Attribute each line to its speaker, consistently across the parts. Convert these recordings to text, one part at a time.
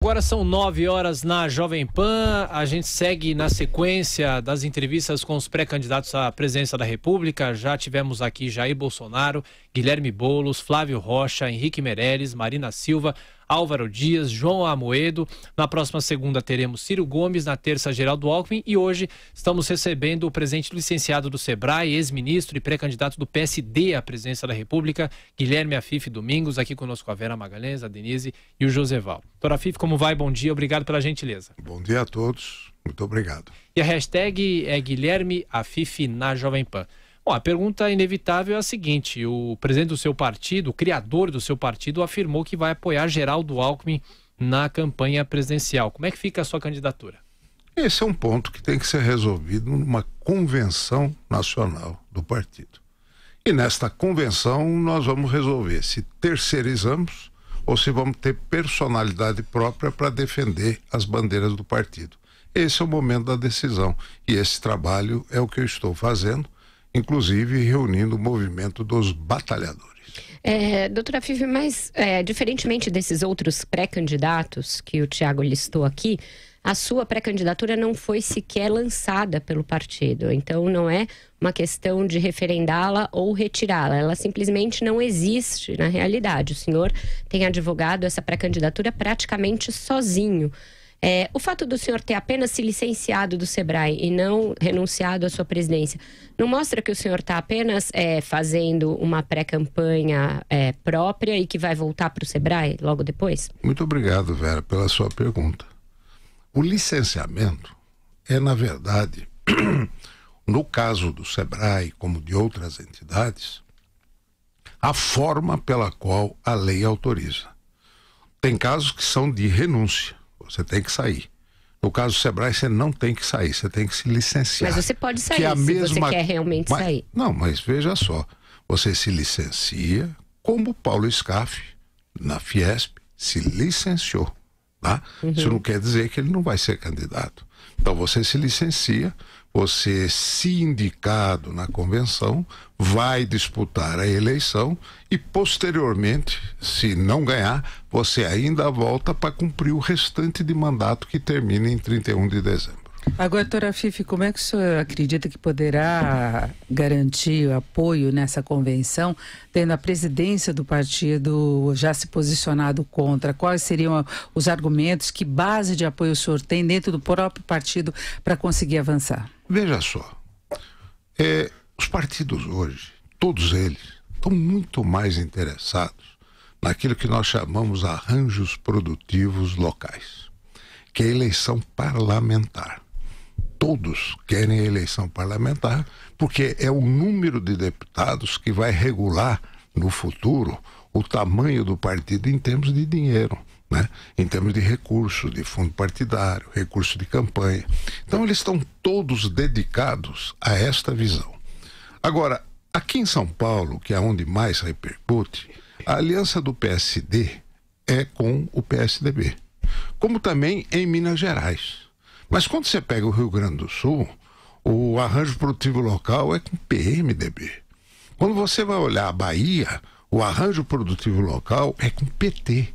Speaker 1: Agora são 9 horas na Jovem Pan. A gente segue na sequência das entrevistas com os pré-candidatos à presidência da República. Já tivemos aqui Jair Bolsonaro, Guilherme Boulos, Flávio Rocha, Henrique Meirelles, Marina Silva, Álvaro Dias, João Amoedo. Na próxima segunda teremos Ciro Gomes, na terça Geraldo Alckmin, e hoje estamos recebendo o presidente licenciado do Sebrae, ex-ministro e pré-candidato do PSD à presidência da República, Guilherme Afife Domingos, aqui conosco a Vera Magalhães, a Denise e o Joseval. Doutor Afife, como vai? Bom dia, obrigado pela gentileza.
Speaker 2: Bom dia a todos, muito obrigado.
Speaker 1: E a hashtag é Guilherme Afife na Jovem Pan. Bom, a pergunta inevitável é a seguinte: o presidente do seu partido, o criador do seu partido, afirmou que vai apoiar Geraldo Alckmin na campanha presidencial. Como é que fica a sua candidatura?
Speaker 2: Esse é um ponto que tem que ser resolvido numa convenção nacional do partido. E nesta convenção nós vamos resolver se terceirizamos ou se vamos ter personalidade própria para defender as bandeiras do partido. Esse é o momento da decisão e esse trabalho é o que eu estou fazendo, inclusive reunindo o movimento dos batalhadores.
Speaker 3: Doutora Afife, mas diferentemente desses outros pré-candidatos que o Thiago listou aqui, a sua pré-candidatura não foi sequer lançada pelo partido. Então não é uma questão de referendá-la ou retirá-la. Ela simplesmente não existe na realidade. O senhor tem advogado essa pré-candidatura praticamente sozinho. O fato do senhor ter apenas se licenciado do Sebrae e não renunciado à sua presidência, não mostra que o senhor está apenas fazendo uma pré-campanha própria e que vai voltar para o Sebrae logo depois?
Speaker 2: Muito obrigado, Vera, pela sua pergunta. O licenciamento é, na verdade, no caso do Sebrae, como de outras entidades, a forma pela qual a lei autoriza. Tem casos que são de renúncia. Você tem que sair. No caso do Sebrae, você não tem que sair, você tem que se licenciar.
Speaker 3: Mas você pode sair você quer realmente sair.
Speaker 2: Não, mas veja só, você se licencia como Paulo Scaff, na Fiesp, se licenciou. Tá? Isso não quer dizer que ele não vai ser candidato. Então você se licencia, você, se indicado na convenção, vai disputar a eleição e posteriormente, se não ganhar, você ainda volta para cumprir o restante de mandato que termina em 31 de dezembro.
Speaker 4: Agora, doutora Afife, como é que o senhor acredita que poderá garantir o apoio nessa convenção, tendo a presidência do partido já se posicionado contra? Quais seriam os argumentos, que base de apoio o senhor tem dentro do próprio partido para conseguir avançar?
Speaker 2: Veja só, os partidos hoje, todos eles, estão muito mais interessados naquilo que nós chamamos arranjos produtivos locais, que é a eleição parlamentar. Todos querem a eleição parlamentar porque é o número de deputados que vai regular no futuro o tamanho do partido em termos de dinheiro, né? Em termos de recurso, de fundo partidário, recurso de campanha. Então eles estão todos dedicados a esta visão. Agora, aqui em São Paulo, que é onde mais repercute, a aliança do PSD é com o PSDB, como também em Minas Gerais. Mas quando você pega o Rio Grande do Sul, o arranjo produtivo local é com o PMDB. Quando você vai olhar a Bahia, o arranjo produtivo local é com o PT.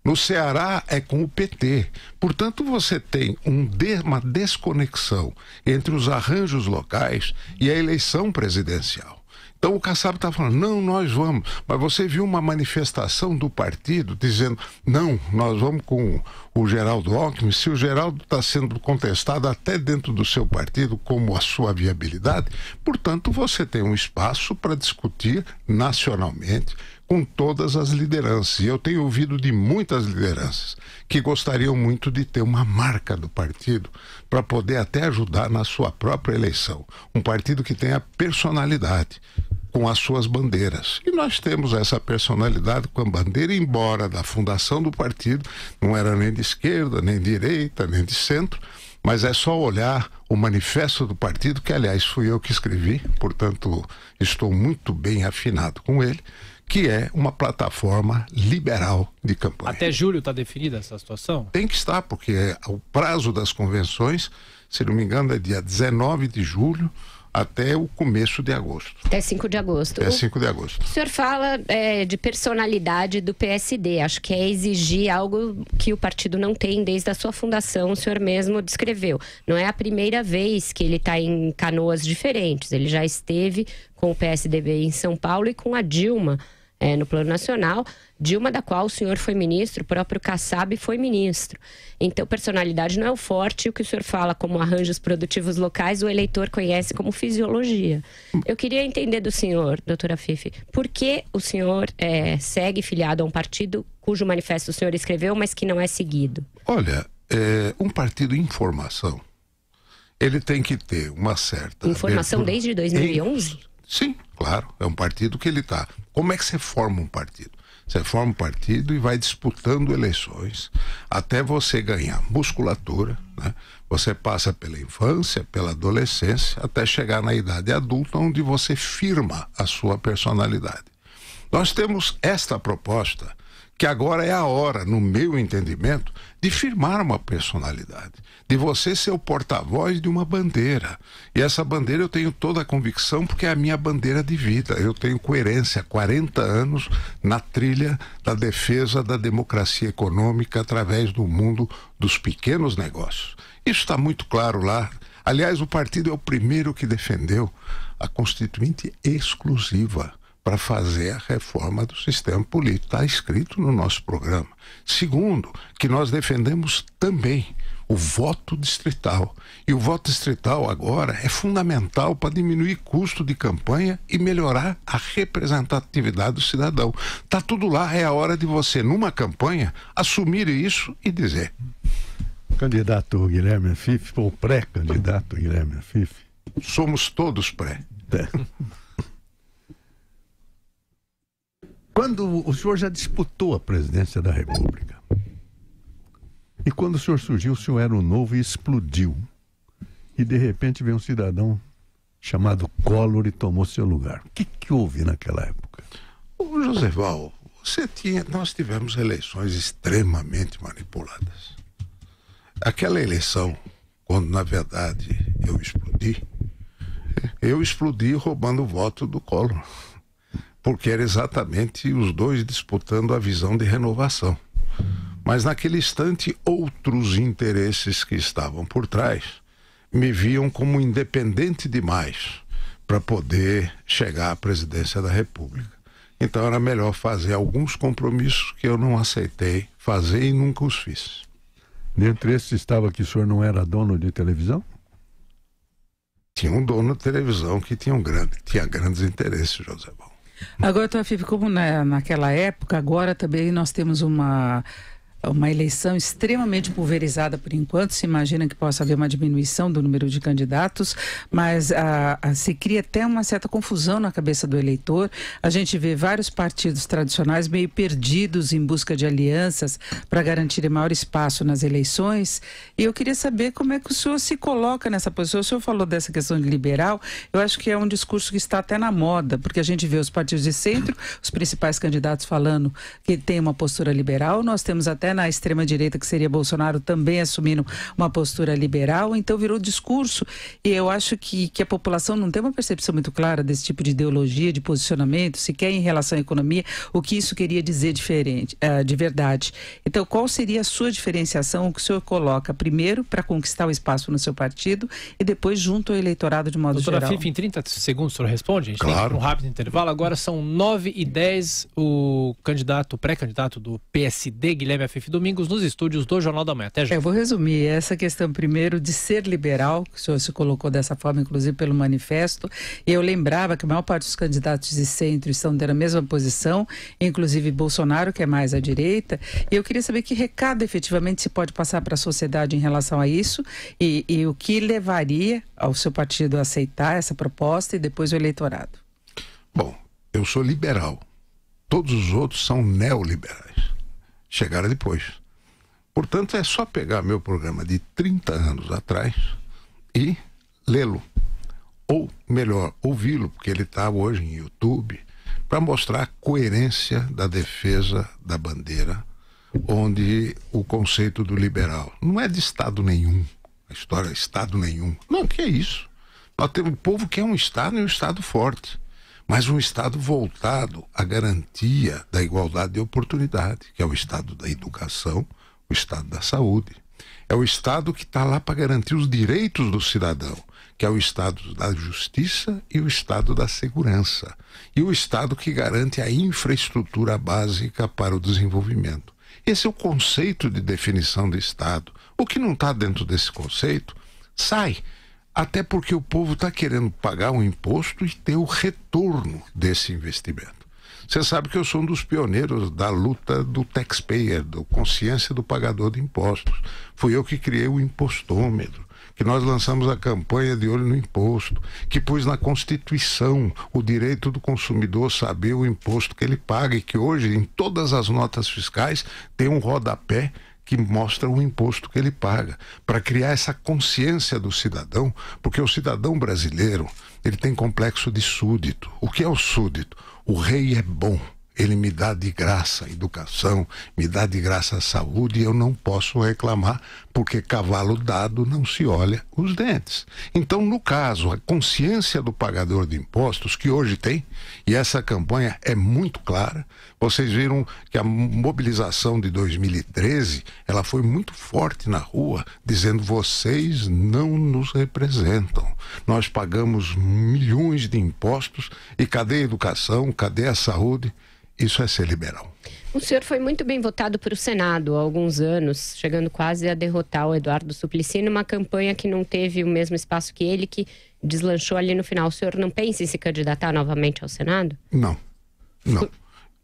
Speaker 2: No Ceará é com o PT. Portanto, você tem uma desconexão entre os arranjos locais e a eleição presidencial. Então o Kassab está falando, não, nós vamos. Mas você viu uma manifestação do partido dizendo, não, nós vamos com o Geraldo Alckmin. Se o Geraldo está sendo contestado até dentro do seu partido como a sua viabilidade, portanto você tem um espaço para discutir nacionalmente com todas as lideranças. E eu tenho ouvido de muitas lideranças que gostariam muito de ter uma marca do partido para poder até ajudar na sua própria eleição. Um partido que tenha personalidade com as suas bandeiras. E nós temos essa personalidade com a bandeira, embora da fundação do partido não era nem de esquerda, nem de direita, nem de centro, mas é só olhar o manifesto do partido, que aliás fui eu que escrevi, portanto estou muito bem afinado com ele, que é uma plataforma liberal de campanha.
Speaker 1: Até julho está definida essa situação?
Speaker 2: Tem que estar, porque o prazo das convenções, se não me engano, é dia 19 de julho, até o começo de agosto.
Speaker 3: Até 5 de agosto.
Speaker 2: Até 5 de agosto.
Speaker 3: O senhor fala de personalidade do PSD. Acho que é exigir algo que o partido não tem desde a sua fundação, o senhor mesmo descreveu. Não é a primeira vez que ele está em canoas diferentes. Ele já esteve com o PSDB em São Paulo e com a Dilma no plano nacional. Dilma, da qual o senhor foi ministro, o próprio Kassab foi ministro. Então, personalidade não é o forte. O que o senhor fala como arranjos produtivos locais, o eleitor conhece como fisiologia. Eu queria entender do senhor, doutora Fifi, por que o senhor segue filiado a um partido cujo manifesto o senhor escreveu, mas que não é seguido?
Speaker 2: Olha, um partido em formação, ele tem que ter uma certa...
Speaker 3: Informação desde 2011?
Speaker 2: Sim, claro. É um partido que ele está... Como é que você forma um partido? Você forma um partido e vai disputando eleições até você ganhar musculatura, né? Você passa pela infância, pela adolescência, até chegar na idade adulta, onde você firma a sua personalidade. Nós temos esta proposta, que agora é a hora, no meu entendimento, de firmar uma personalidade, de você ser o porta-voz de uma bandeira. E essa bandeira eu tenho toda a convicção, porque é a minha bandeira de vida. Eu tenho coerência, 40 anos na trilha da defesa da democracia econômica através do mundo dos pequenos negócios. Isso está muito claro lá. Aliás, o partido é o primeiro que defendeu a Constituinte exclusiva para fazer a reforma do sistema político. Está escrito no nosso programa. Segundo, que nós defendemos também o voto distrital. E o voto distrital agora é fundamental para diminuir custo de campanha e melhorar a representatividade do cidadão. Está tudo lá, é a hora de você, numa campanha, assumir isso e dizer.
Speaker 5: Candidato Guilherme Fifi, ou pré-candidato Guilherme Fifi?
Speaker 2: Somos todos pré.
Speaker 5: Quando o senhor já disputou a presidência da República, e quando o senhor surgiu, o senhor era o novo e explodiu. E de repente veio um cidadão chamado Collor e tomou seu lugar. O que houve naquela época?
Speaker 2: Ô, Joseval, nós tivemos eleições extremamente manipuladas. Aquela eleição, quando na verdade eu explodi roubando o voto do Collor. Porque era exatamente os dois disputando a visão de renovação. Mas naquele instante, outros interesses que estavam por trás me viam como independente demais para poder chegar à presidência da República. Então era melhor fazer alguns compromissos que eu não aceitei fazer e nunca os fiz.
Speaker 5: Dentre esses estava que o senhor não era dono de televisão?
Speaker 2: Tinha um dono de televisão que tinha grandes interesses, José Paulo.
Speaker 4: Agora, doutora Fifi, como naquela época, agora também nós temos uma eleição extremamente pulverizada por enquanto. Se imagina que possa haver uma diminuição do número de candidatos, mas se cria até uma certa confusão na cabeça do eleitor. A gente vê vários partidos tradicionais meio perdidos em busca de alianças para garantir maior espaço nas eleições. E eu queria saber como é que o senhor se coloca nessa posição. O senhor falou dessa questão de liberal. Eu acho que é um discurso que está até na moda, porque a gente vê os partidos de centro, os principais candidatos falando que tem uma postura liberal. Nós temos até na extrema-direita, que seria Bolsonaro, também assumindo uma postura liberal. Então virou discurso, e eu acho que a população não tem uma percepção muito clara desse tipo de ideologia, de posicionamento, sequer em relação à economia, o que isso queria dizer de verdade. Então, qual seria a sua diferenciação, o que o senhor coloca primeiro para conquistar o espaço no seu partido e depois junto ao eleitorado de modo geral?
Speaker 1: Doutora Fifi, em 30 segundos o senhor responde? A gente
Speaker 2: claro.
Speaker 1: Tem um rápido intervalo. Agora são 9h10, o pré-candidato do PSD, Guilherme Fifi Domingos, nos estúdios do Jornal da Manhã. Até já.
Speaker 4: Eu vou resumir essa questão primeiro de ser liberal, que o senhor se colocou dessa forma, inclusive pelo manifesto. E eu lembrava que a maior parte dos candidatos de centro estão tendo a mesma posição, inclusive Bolsonaro, que é mais à direita. E eu queria saber que recado efetivamente se pode passar para a sociedade em relação a isso e o que levaria ao seu partido a aceitar essa proposta e depois o eleitorado.
Speaker 2: Bom, eu sou liberal. Todos os outros são neoliberais. Chegaram depois. Portanto, é só pegar meu programa de 30 anos atrás e lê-lo. Ou, melhor, ouvi-lo, porque ele está hoje em YouTube, para mostrar a coerência da defesa da bandeira, onde o conceito do liberal não é de Estado nenhum. A história é Estado nenhum. Não, que é isso? Nós temos um povo que é um Estado e um Estado forte, mas um Estado voltado à garantia da igualdade de oportunidade, que é o Estado da educação, o Estado da saúde. É o Estado que está lá para garantir os direitos do cidadão, que é o Estado da justiça e o Estado da segurança. E o Estado que garante a infraestrutura básica para o desenvolvimento. Esse é o conceito de definição de Estado. O que não está dentro desse conceito, sai. Até porque o povo está querendo pagar um imposto e ter o retorno desse investimento. Você sabe que eu sou um dos pioneiros da luta do taxpayer, da consciência do pagador de impostos. Fui eu que criei o impostômetro, que nós lançamos a campanha de olho no imposto, que pus na Constituição o direito do consumidor saber o imposto que ele paga e que hoje em todas as notas fiscais tem um rodapé que mostra o imposto que ele paga, para criar essa consciência do cidadão, porque o cidadão brasileiro, ele tem complexo de súdito. O que é o súdito? O rei é bom, ele me dá de graça a educação, me dá de graça a saúde e eu não posso reclamar, porque cavalo dado não se olha os dentes. Então, no caso, a consciência do pagador de impostos, que hoje tem, e essa campanha é muito clara, vocês viram que a mobilização de 2013, ela foi muito forte na rua, dizendo: vocês não nos representam. Nós pagamos milhões de impostos e cadê a educação, cadê a saúde? Isso é ser liberal.
Speaker 3: O senhor foi muito bem votado para o Senado há alguns anos, chegando quase a derrotar o Eduardo Suplicy numa campanha que não teve o mesmo espaço que ele, que deslanchou ali no final. O senhor não pensa em se candidatar novamente ao Senado?
Speaker 2: Não, não.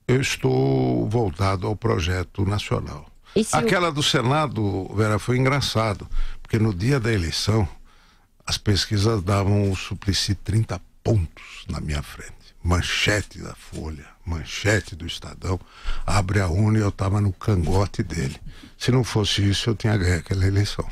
Speaker 2: Eu estou voltado ao projeto nacional. Aquela do Senado, Vera, foi engraçado, porque no dia da eleição, as pesquisas davam o Suplicy 30 pontos na minha frente. Manchete da Folha, manchete do Estadão, abre a urna e eu estava no cangote dele. Se não fosse isso, eu tinha ganho aquela eleição.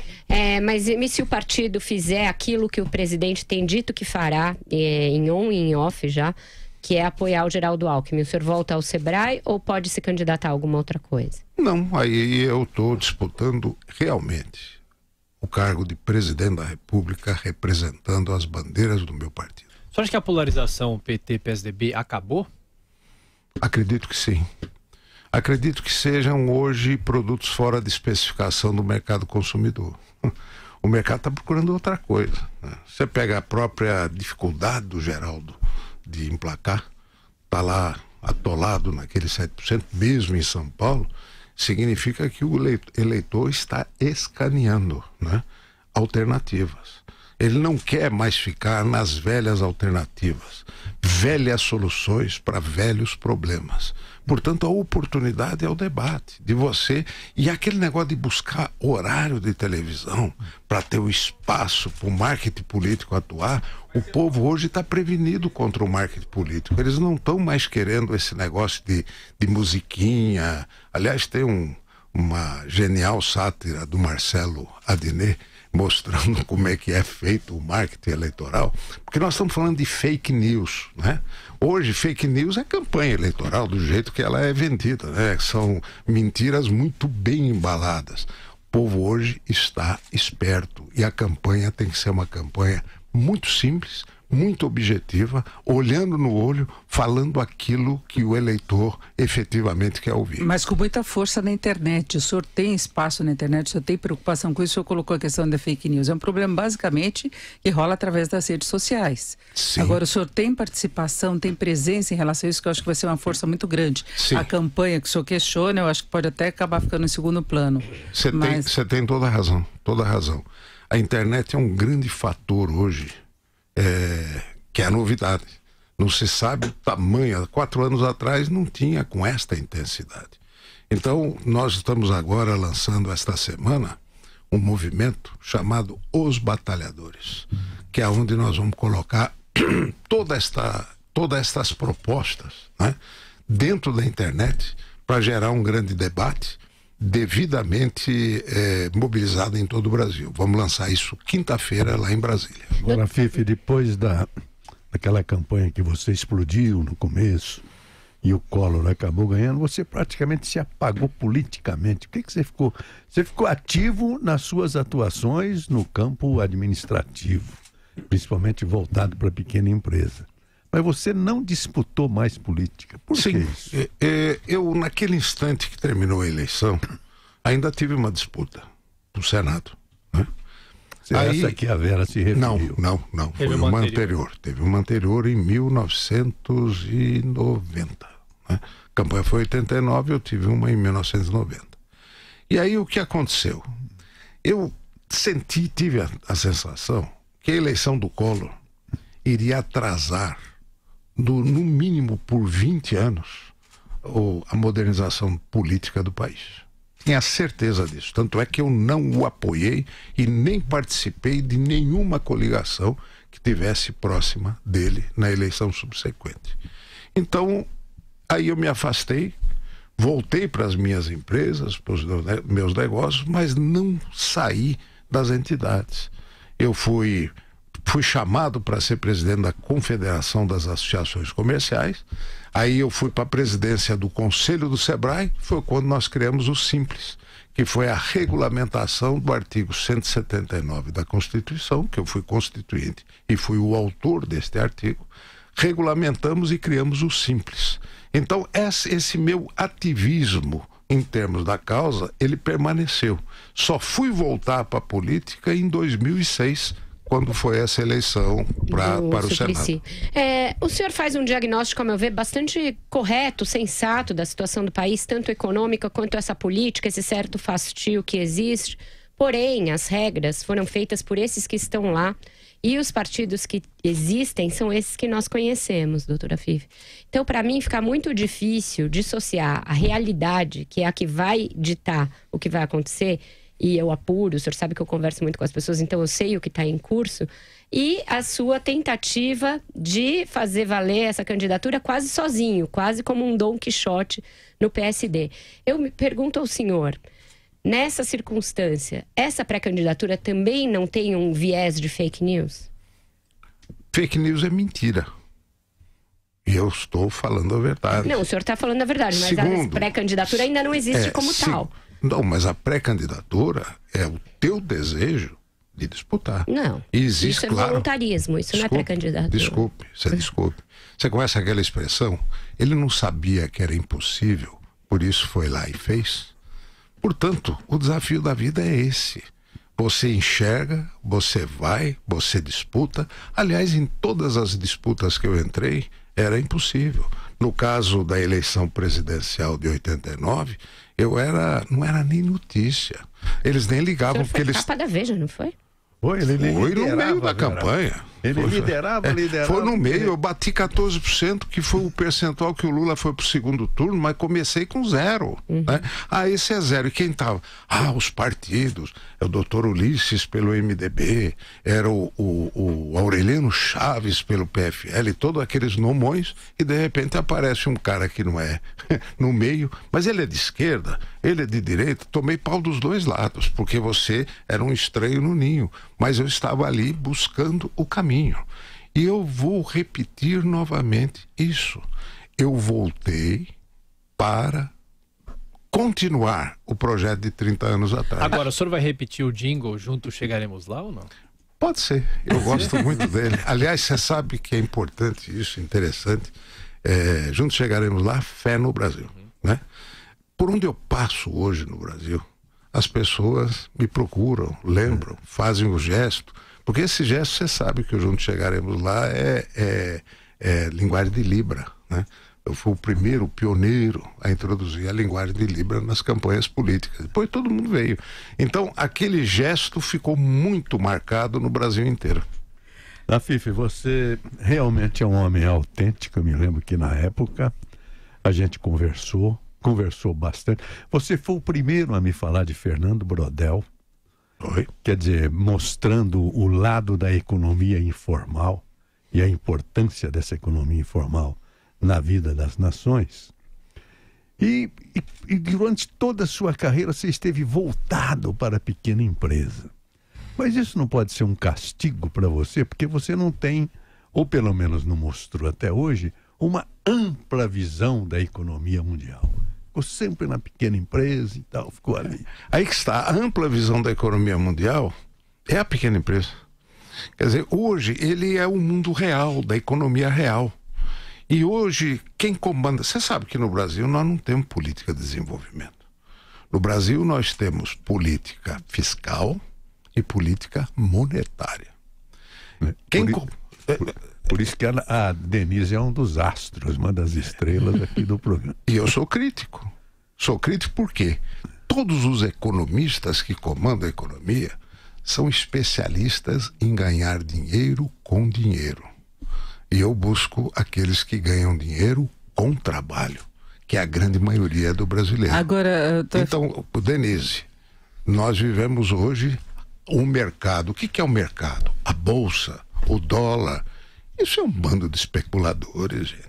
Speaker 3: Mas e se o partido fizer aquilo que o presidente tem dito que fará, em on e em off já, que é apoiar o Geraldo Alckmin, o senhor volta ao Sebrae ou pode se candidatar a alguma outra coisa?
Speaker 2: Não, aí eu estou disputando realmente o cargo de presidente da República, representando as bandeiras do meu partido.
Speaker 1: Você acha que a polarização PT-PSDB acabou?
Speaker 2: Acredito que sim. Acredito que sejam hoje produtos fora de especificação do mercado consumidor. O mercado está procurando outra coisa, né? Você pega a própria dificuldade do Geraldo de emplacar, está lá atolado naquele 7%, mesmo em São Paulo, significa que o eleitor está escaneando, né, alternativas. Ele não quer mais ficar nas velhas alternativas, velhas soluções para velhos problemas. Portanto, a oportunidade é o debate de você, e aquele negócio de buscar horário de televisão para ter o espaço para o marketing político atuar. O povo hoje está prevenido contra o marketing político. Eles não estão mais querendo esse negócio de musiquinha. Aliás, tem uma genial sátira do Marcelo Adnet, mostrando como é que é feito o marketing eleitoral, porque nós estamos falando de fake news, né? Hoje, fake news é campanha eleitoral do jeito que ela é vendida, né? São mentiras muito bem embaladas. O povo hoje está esperto e a campanha tem que ser uma campanha muito simples, muito objetiva, olhando no olho, falando aquilo que o eleitor efetivamente quer ouvir.
Speaker 4: Mas com muita força na internet. O senhor tem espaço na internet, o senhor tem preocupação com isso, o senhor colocou a questão da fake news. É um problema basicamente que rola através das redes sociais.
Speaker 2: Sim.
Speaker 4: Agora, o senhor tem participação, tem presença em relação a isso, que eu acho que vai ser uma força muito grande.
Speaker 2: Sim.
Speaker 4: A campanha que o senhor questiona, eu acho que pode até acabar ficando em segundo plano.
Speaker 2: Você tem toda a razão, toda a razão. A internet é um grande fator hoje, que é a novidade. Não se sabe o tamanho. Há 4 anos atrás não tinha com esta intensidade. Então, nós estamos agora lançando esta semana um movimento chamado Os Batalhadores, que é onde nós vamos colocar todas estas propostas, né, dentro da internet para gerar um grande debate devidamente mobilizado em todo o Brasil. Vamos lançar isso quinta-feira lá em Brasília.
Speaker 5: Agora, Fife, depois daquela campanha que você explodiu no começo e o Collor acabou ganhando, você praticamente se apagou politicamente. O que você ficou? Você ficou ativo nas suas atuações no campo administrativo. principalmente voltado para a pequena empresa. Mas você não disputou mais política. Por que isso?
Speaker 2: Eu, naquele instante que terminou a eleição, ainda tive uma disputa para o Senado. Né?
Speaker 5: Essa que a Vera se referiu.
Speaker 2: Não. Foi uma anterior. Teve uma anterior em 1990. Né? A campanha foi em 89, eu tive uma em 1990. E aí o que aconteceu? Eu tive a sensação que a eleição do Collor iria atrasar, no mínimo por 20 anos, a modernização política do país. Tinha certeza disso. Tanto é que eu não o apoiei e nem participei de nenhuma coligação que tivesse próxima dele na eleição subsequente. Então, aí eu me afastei, voltei para as minhas empresas, para os meus negócios, mas não saí das entidades. Eu fui chamado para ser presidente da Confederação das Associações Comerciais, aí eu fui para a presidência do Conselho do Sebrae, foi quando nós criamos o Simples, que foi a regulamentação do artigo 179 da Constituição, que eu fui constituinte e fui o autor deste artigo. Regulamentamos e criamos o Simples. Então, esse meu ativismo em termos da causa, ele permaneceu. Só fui voltar para a política em 2006, quando foi essa eleição para o Senado.
Speaker 3: O senhor faz um diagnóstico, a meu ver, bastante correto, sensato da situação do país, tanto econômica quanto essa política, esse certo fastio que existe. Porém, as regras foram feitas por esses que estão lá. E os partidos que existem são esses que nós conhecemos, doutora Fife. Então, para mim, fica muito difícil dissociar a realidade, que é a que vai ditar o que vai acontecer, e eu apuro, o senhor sabe que eu converso muito com as pessoas, então eu sei o que está em curso, e a sua tentativa de fazer valer essa candidatura quase sozinho, quase como um Dom Quixote no PSD. Eu me pergunto ao senhor, nessa circunstância, essa pré-candidatura também não tem um viés de fake news?
Speaker 2: Fake news é mentira. E eu estou falando a verdade.
Speaker 3: Não, o senhor está falando a verdade, mas a pré-candidatura ainda não existe como tal.
Speaker 2: Não, mas a pré-candidatura é o teu desejo de disputar.
Speaker 3: Não,
Speaker 2: existe,
Speaker 3: isso é voluntarismo, isso não é pré-candidatura.
Speaker 2: Desculpe. Você conhece aquela expressão? Ele não sabia que era impossível, por isso foi lá e fez. Portanto, o desafio da vida é esse. Você enxerga, você vai, você disputa. Aliás, em todas as disputas que eu entrei, era impossível. No caso da eleição presidencial de 89, não era nem notícia. Eles nem ligavam.
Speaker 3: O senhor foi capa da Veja, não foi?
Speaker 2: Foi no meio da campanha.
Speaker 5: Ele liderava.
Speaker 2: Foi no meio, eu bati 14%, que foi o percentual que o Lula foi pro segundo turno, mas comecei com 0. Né? Esse é 0. E quem estava? Os partidos. É o doutor Ulisses pelo MDB, era o Aureliano Chaves pelo PFL, todos aqueles nomões, e de repente aparece um cara que não é no meio, mas ele é de esquerda, ele é de direita. Tomei pau dos dois lados, porque você era um estranho no ninho, mas eu estava ali buscando o caminho. E eu vou repetir novamente isso. Eu voltei para continuar o projeto de 30 anos atrás.
Speaker 1: Agora, o senhor vai repetir o jingle Juntos Chegaremos Lá ou não?
Speaker 2: Pode ser, eu gosto muito dele. Aliás, você sabe que é importante isso, interessante. Juntos Chegaremos Lá, fé no Brasil. Né? Por onde eu passo hoje no Brasil, as pessoas me procuram, lembram, fazem o gesto. Porque esse gesto, você sabe que o Juntos Chegaremos Lá é linguagem de Libra, né? Eu fui o pioneiro a introduzir a linguagem de Libra nas campanhas políticas. Depois todo mundo veio. Então, aquele gesto ficou muito marcado no Brasil inteiro.
Speaker 5: Fife, você realmente é um homem autêntico. Eu me lembro que na época a gente conversou bastante. Você foi o primeiro a me falar de Fernando Brodel.
Speaker 2: Oi?
Speaker 5: Quer dizer, mostrando o lado da economia informal e a importância dessa economia informal na vida das nações. E durante toda a sua carreira você esteve voltado para a pequena empresa. Mas isso não pode ser um castigo para você, porque você não tem, ou pelo menos não mostrou até hoje, uma ampla visão da economia mundial. Ficou sempre na pequena empresa e tal, ficou ali.
Speaker 2: Aí que está, a ampla visão da economia mundial é a pequena empresa. Quer dizer, hoje ele é o mundo real, da economia real. E hoje, quem comanda... Você sabe que no Brasil nós não temos política de desenvolvimento. No Brasil nós temos política fiscal e política monetária.
Speaker 5: Por isso que a Denise é um dos astros, uma das estrelas aqui do programa.
Speaker 2: E eu sou crítico. Sou crítico por quê? Todos os economistas que comandam a economia são especialistas em ganhar dinheiro com dinheiro. E eu busco aqueles que ganham dinheiro com trabalho, que é a grande maioria do brasileiro.
Speaker 4: Agora,
Speaker 2: Então, Denise, nós vivemos hoje um mercado. O que é o mercado? A bolsa, o dólar. Isso é um bando de especuladores, gente.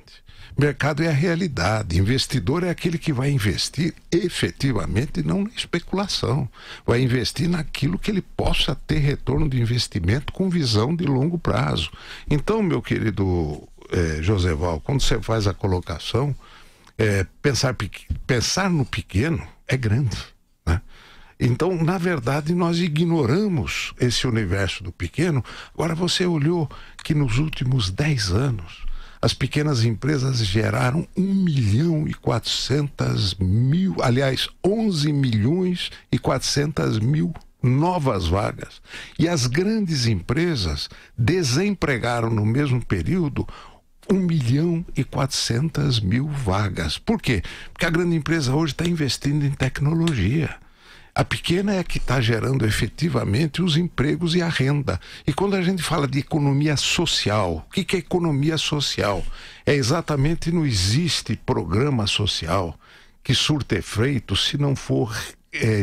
Speaker 2: Mercado é a realidade. Investidor é aquele que vai investir efetivamente, não na especulação. Vai investir naquilo que ele possa ter retorno de investimento com visão de longo prazo. Então, meu querido Joseval, quando você faz a colocação, pensar no pequeno é grande, né? Então, na verdade, nós ignoramos esse universo do pequeno. Agora, você olhou que nos últimos 10 anos, as pequenas empresas geraram 1.400.000, aliás, 11.400.000 novas vagas. E as grandes empresas desempregaram no mesmo período 1.400.000 vagas. Por quê? Porque a grande empresa hoje está investindo em tecnologia. A pequena é a que está gerando efetivamente os empregos e a renda. E quando a gente fala de economia social, o que é economia social? É exatamente, não existe programa social que surta efeito se não for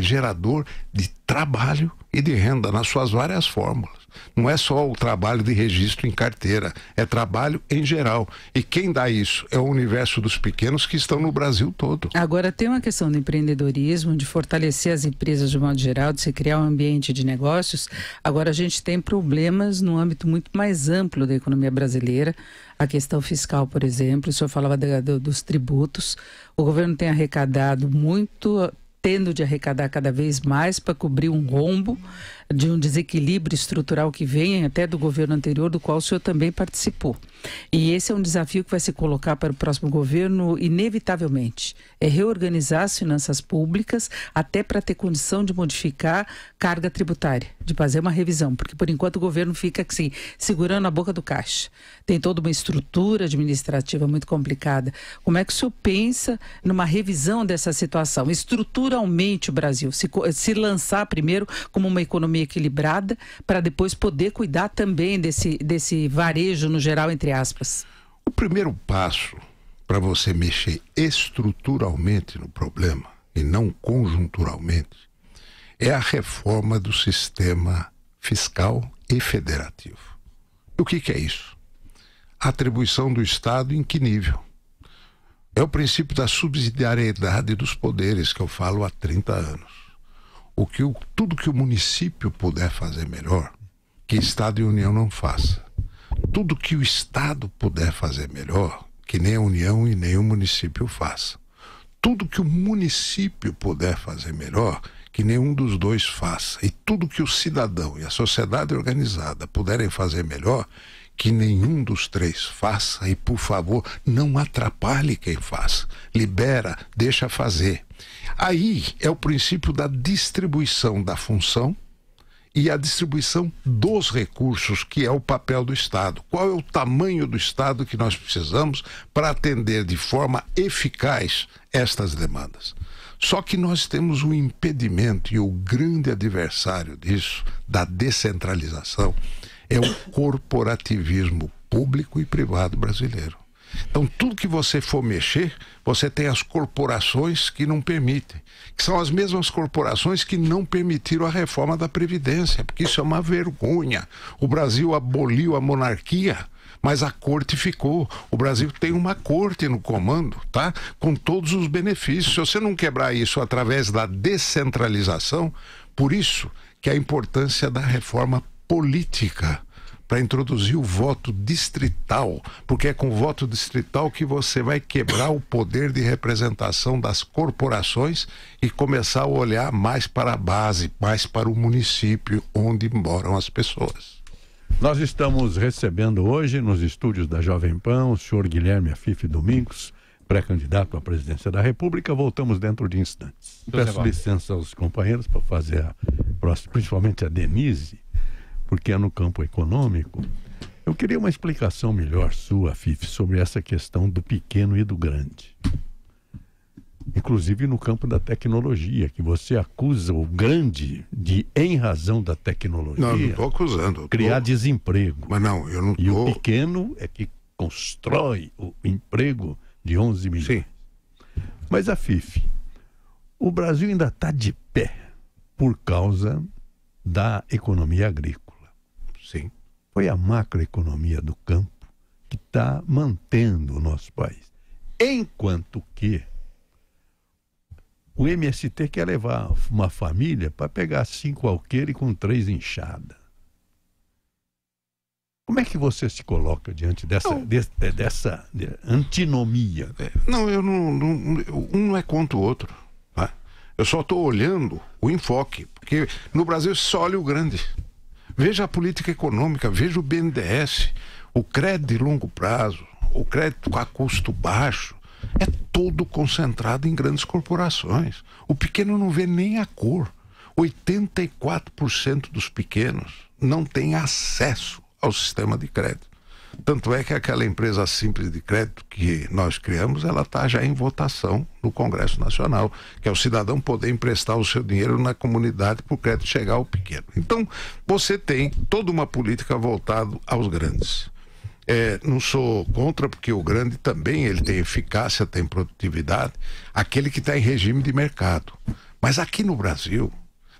Speaker 2: gerador de trabalho e de renda nas suas várias fórmulas. Não é só o trabalho de registro em carteira, é trabalho em geral. E quem dá isso é o universo dos pequenos que estão no Brasil todo.
Speaker 4: Agora, tem uma questão do empreendedorismo, de fortalecer as empresas de modo geral, de se criar um ambiente de negócios. Agora, a gente tem problemas no âmbito muito mais amplo da economia brasileira. A questão fiscal, por exemplo, o senhor falava dos tributos. O governo tem arrecadado muito, tendo de arrecadar cada vez mais para cobrir um rombo de um desequilíbrio estrutural que vem até do governo anterior, do qual o senhor também participou. E esse é um desafio que vai se colocar para o próximo governo, inevitavelmente. É reorganizar as finanças públicas, até para ter condição de modificar carga tributária, de fazer uma revisão, porque por enquanto o governo fica assim, segurando a boca do caixa. Tem toda uma estrutura administrativa muito complicada. Como é que o senhor pensa numa revisão dessa situação? Estruturalmente o Brasil, se lançar primeiro como uma economia equilibrada, para depois poder cuidar também desse varejo no geral, entre aspas.
Speaker 2: O primeiro passo para você mexer estruturalmente no problema e não conjunturalmente é a reforma do sistema fiscal e federativo. E o que é isso? A atribuição do Estado em que nível? É o princípio da subsidiariedade dos poderes que eu falo há 30 anos. Tudo que o município puder fazer melhor, que Estado e União não faça. Tudo que o Estado puder fazer melhor, que nem a União e nem o município faça. Tudo que o município puder fazer melhor, que nenhum dos dois faça. E tudo que o cidadão e a sociedade organizada puderem fazer melhor, que nenhum dos três faça. E, por favor, não atrapalhe quem faça. Libera, deixa fazer. Aí é o princípio da distribuição da função e a distribuição dos recursos, que é o papel do Estado. Qual é o tamanho do Estado que nós precisamos para atender de forma eficaz estas demandas? Só que nós temos um impedimento, e o grande adversário disso, da descentralização, é o corporativismo público e privado brasileiro. Então, tudo que você for mexer, você tem as corporações que não permitem, que são as mesmas corporações que não permitiram a reforma da Previdência, porque isso é uma vergonha. O Brasil aboliu a monarquia, mas a corte ficou. O Brasil tem uma corte no comando, tá? Com todos os benefícios. Se você não quebrar isso através da descentralização, por isso que a importância da reforma política, para introduzir o voto distrital, porque é com o voto distrital que você vai quebrar o poder de representação das corporações e começar a olhar mais para a base, mais para o município onde moram as pessoas.
Speaker 5: Nós estamos recebendo hoje nos estúdios da Jovem Pan o senhor Guilherme Afife Domingos, pré-candidato à presidência da República. Voltamos dentro de instantes. Peço licença aos companheiros para fazer a próxima, principalmente a Denise, porque é no campo econômico. Eu queria uma explicação melhor sua, Afife, sobre essa questão do pequeno e do grande. Inclusive no campo da tecnologia, que você acusa o grande de, em razão da tecnologia,
Speaker 2: não estou acusando,
Speaker 5: criar desemprego.
Speaker 2: Mas não, eu não tô...
Speaker 5: E o pequeno é que constrói o emprego de 11 milhões.
Speaker 2: Sim.
Speaker 5: Mas, Afife, o Brasil ainda está de pé por causa da economia agrícola.
Speaker 2: Sim.
Speaker 5: Foi a macroeconomia do campo que está mantendo o nosso país. Enquanto que o MST quer levar uma família para pegar 5 alqueires com 3 enxadas. Como é que você se coloca diante dessa antinomia?
Speaker 2: Não, um não é contra o outro. Tá? Eu só estou olhando o enfoque, porque no Brasil só olha o grande. Veja a política econômica, veja o BNDES, o crédito de longo prazo, o crédito a custo baixo. É todo concentrado em grandes corporações. O pequeno não vê nem a cor. 84% dos pequenos não têm acesso ao sistema de crédito. Tanto é que aquela empresa simples de crédito que nós criamos, ela está já em votação no Congresso Nacional, que é o cidadão poder emprestar o seu dinheiro na comunidade para o crédito chegar ao pequeno. Então, você tem toda uma política voltada aos grandes. Não sou contra, porque o grande também ele tem eficácia, tem produtividade, aquele que está em regime de mercado. Mas aqui no Brasil,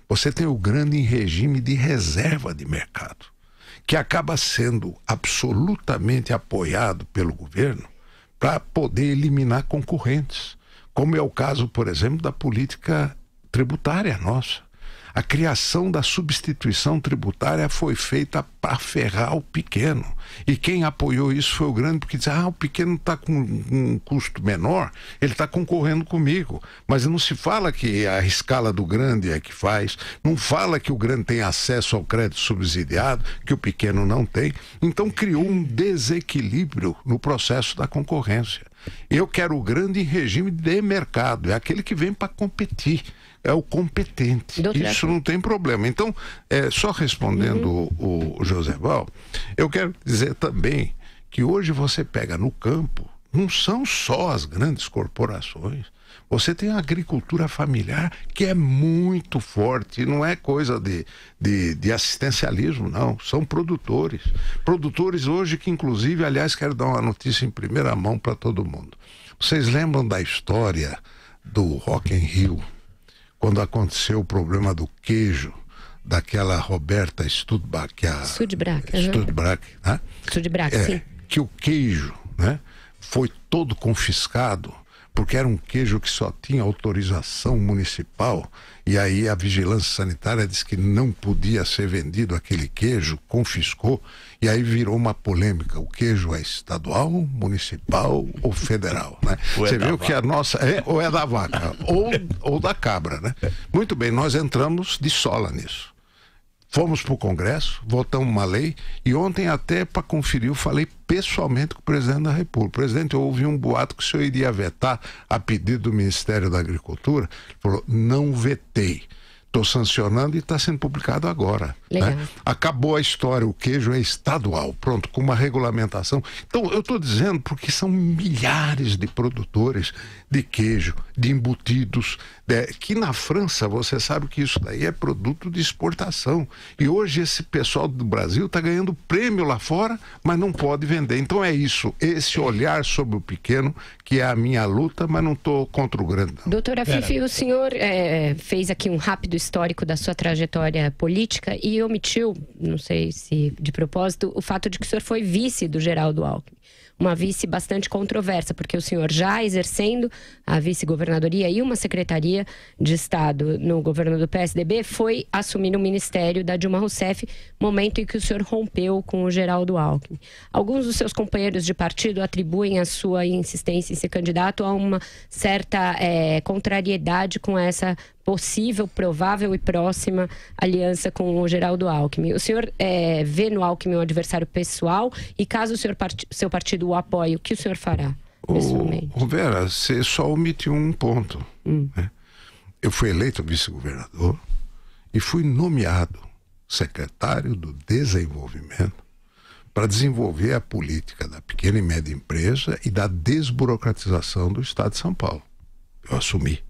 Speaker 2: você tem o grande em regime de reserva de mercado, que acaba sendo absolutamente apoiado pelo governo para poder eliminar concorrentes, como é o caso, por exemplo, da política tributária nossa. A criação da substituição tributária foi feita para ferrar o pequeno. E quem apoiou isso foi o grande, porque diz, o pequeno está com um custo menor, ele está concorrendo comigo. Mas não se fala que a escala do grande é que faz, não fala que o grande tem acesso ao crédito subsidiado, que o pequeno não tem. Então criou um desequilíbrio no processo da concorrência. Eu quero o grande em regime de mercado, é aquele que vem para competir. É o competente. Isso não tem problema. Então, só respondendo o José Val, eu quero dizer também que hoje você pega no campo, não são só as grandes corporações. Você tem a agricultura familiar, que é muito forte, não é coisa de assistencialismo, não. São produtores. Produtores hoje que, inclusive, aliás, quero dar uma notícia em primeira mão para todo mundo. Vocês lembram da história do Rock in Rio? Quando aconteceu o problema do queijo, daquela Roberta Studbach, né?
Speaker 3: Sim.
Speaker 2: Que o queijo, né, foi todo confiscado, porque era um queijo que só tinha autorização municipal, e aí a vigilância sanitária disse que não podia ser vendido aquele queijo, confiscou, e aí virou uma polêmica. O queijo é estadual, municipal ou federal, né? Você viu que a nossa... ou é da vaca, ou da cabra, né? Muito bem, nós entramos de sola nisso. Fomos para o Congresso, votamos uma lei, e ontem até para conferir eu falei pessoalmente com o presidente da República. Presidente, eu ouvi um boato que o senhor iria vetar a pedido do Ministério da Agricultura. Ele falou, não vetei. Estou sancionando e está sendo publicado agora. Né? Acabou a história, o queijo é estadual, pronto, com uma regulamentação. Então, eu estou dizendo porque são milhares de produtores de queijo, de embutidos, que na França, você sabe que isso daí é produto de exportação. E hoje esse pessoal do Brasil está ganhando prêmio lá fora, mas não pode vender. Então é isso, esse olhar sobre o pequeno, que é a minha luta, mas não estou contra o grande, não.
Speaker 3: Doutora Afife, o senhor fez aqui um rápido histórico da sua trajetória política e omitiu, não sei se de propósito, o fato de que o senhor foi vice do Geraldo Alckmin. Uma vice bastante controversa, porque o senhor já exercendo a vice-governadoria e uma secretaria de Estado no governo do PSDB, foi assumir o ministério da Dilma Rousseff, momento em que o senhor rompeu com o Geraldo Alckmin. Alguns dos seus companheiros de partido atribuem a sua insistência em ser candidato a uma certa contrariedade com essa possível, provável e próxima aliança com o Geraldo Alckmin. O senhor vê no Alckmin um adversário pessoal e caso o seu partido o apoie, o que o senhor fará pessoalmente?
Speaker 2: Vera, você só omitiu um ponto. Né? Eu fui eleito vice-governador e fui nomeado secretário do Desenvolvimento para desenvolver a política da pequena e média empresa e da desburocratização do Estado de São Paulo. Eu assumi.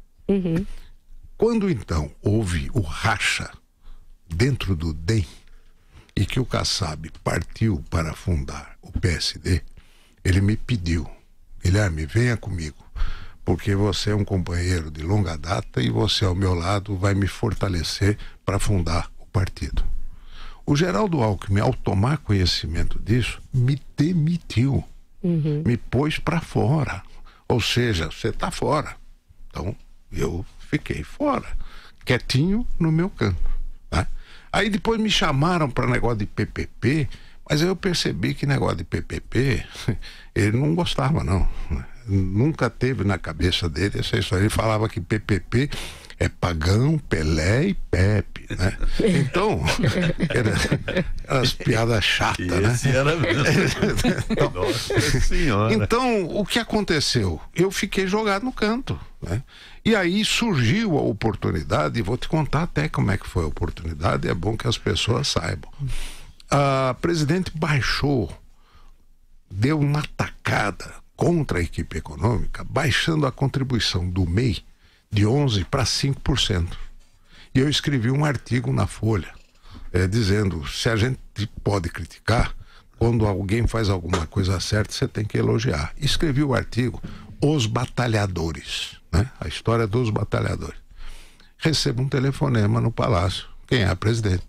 Speaker 2: Quando então houve o racha dentro do DEM e que o Kassab partiu para fundar o PSD, ele me pediu: Guilherme, venha comigo, porque você é um companheiro de longa data e você ao meu lado vai me fortalecer para fundar o partido. O Geraldo Alckmin, ao tomar conhecimento disso, me demitiu, me pôs para fora. Ou seja, você está fora. Então, eu fiquei fora, quietinho no meu canto. Né? Aí depois me chamaram para negócio de PPP, mas eu percebi que negócio de PPP, ele não gostava, não. Nunca teve na cabeça dele essa história. Ele falava que PPP é Pagão, Pelé e Pepe, né? Então, as piadas chatas, né?
Speaker 5: Esse era mesmo. Nossa Senhora.
Speaker 2: Então, o que aconteceu? Eu fiquei jogado no canto, né? E aí surgiu a oportunidade, e vou te contar até como é que foi a oportunidade, é bom que as pessoas saibam. A presidente baixou, deu uma tacada contra a equipe econômica, baixando a contribuição do MEI de 11% para 5%. E eu escrevi um artigo na Folha, dizendo, se a gente pode criticar, quando alguém faz alguma coisa certa, você tem que elogiar. Escrevi o artigo Os Batalhadores, né? A história dos batalhadores. Recebo um telefonema no Palácio. Quem é a presidente?